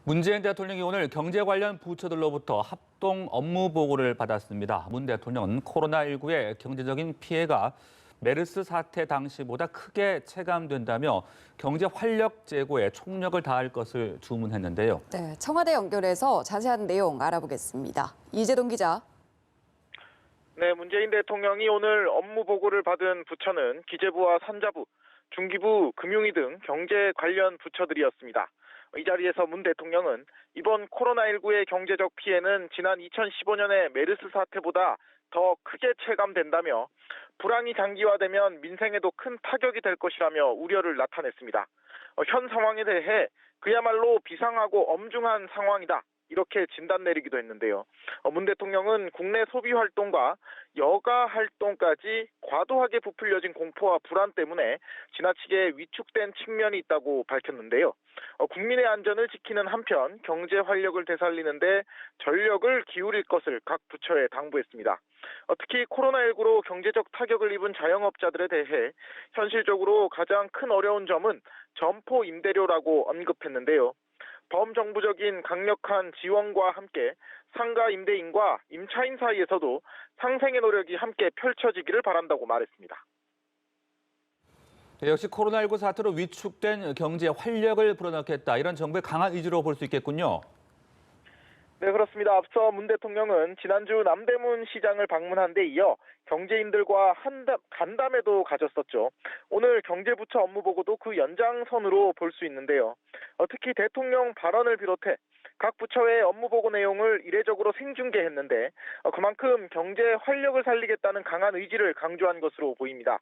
문재인 대통령이 오늘 경제 관련 부처들로부터 합동 업무 보고를 받았습니다. 문 대통령은 코로나19의 경제적인 피해가 메르스 사태 당시보다 크게 체감된다며 경제 활력 제고에 총력을 다할 것을 주문했는데요. 네, 청와대 연결해서 자세한 내용 알아보겠습니다. 이재동 기자. 네, 문재인 대통령이 오늘 업무 보고를 받은 부처는 기재부와 산자부, 중기부, 금융위 등 경제 관련 부처들이었습니다. 이 자리에서 문 대통령은 이번 코로나19의 경제적 피해는 지난 2015년의 메르스 사태보다 더 크게 체감된다며 불황이 장기화되면 민생에도 큰 타격이 될 것이라며 우려를 나타냈습니다. 현 상황에 대해 그야말로 비상하고 엄중한 상황이다. 이렇게 진단 내리기도 했는데요. 문 대통령은 국내 소비 활동과 여가 활동까지 과도하게 부풀려진 공포와 불안 때문에 지나치게 위축된 측면이 있다고 밝혔는데요. 국민의 안전을 지키는 한편 경제 활력을 되살리는데 전력을 기울일 것을 각 부처에 당부했습니다. 특히 코로나19로 경제적 타격을 입은 자영업자들에 대해 현실적으로 가장 큰 어려운 점은 점포 임대료라고 언급했는데요. 범정부적인 강력한 지원과 함께 상가 임대인과 임차인 사이에서도 상생의 노력이 함께 펼쳐지기를 바란다고 말했습니다. 역시 코로나19 사태로 위축된 경제 활력을 불어넣겠다. 이런 정부의 강한 의지로 볼 수 있겠군요. 네, 그렇습니다. 앞서 문 대통령은 지난주 남대문 시장을 방문한 데 이어 경제인들과 간담회도 가졌었죠. 오늘 경제부처 업무 보고도 그 연장선으로 볼 수 있는데요. 특히 대통령 발언을 비롯해 각 부처의 업무 보고 내용을 이례적으로 생중계했는데 그만큼 경제 활력을 살리겠다는 강한 의지를 강조한 것으로 보입니다.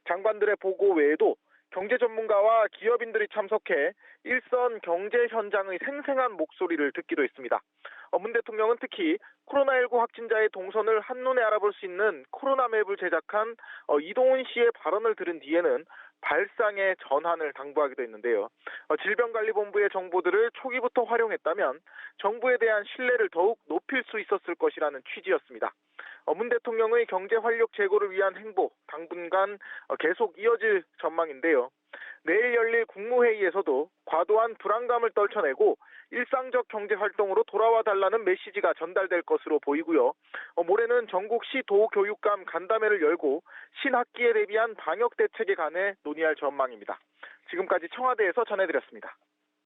장관들의 보고 외에도 경제 전문가와 기업인들이 참석해 일선 경제 현장의 생생한 목소리를 듣기도 했습니다. 문 대통령은 특히 코로나19 확진자의 동선을 한눈에 알아볼 수 있는 코로나맵을 제작한 이동훈 씨의 발언을 들은 뒤에는 발상의 전환을 당부하기도 했는데요. 질병관리본부의 정보들을 초기부터 활용했다면 정부에 대한 신뢰를 더욱 높일 수 있었을 것이라는 취지였습니다. 문 대통령의 경제 활력 제고를 위한 행보 당분간 계속 이어질 전망인데요. 내일 열릴 국무회의에서도 과도한 불안감을 떨쳐내고 일상적 경제 활동으로 돌아와 달라는 메시지가 전달될 것으로 보이고요. 모레는 전국 시도 교육감 간담회를 열고 신학기에 대비한 방역 대책에 관해 논의할 전망입니다. 지금까지 청와대에서 전해드렸습니다.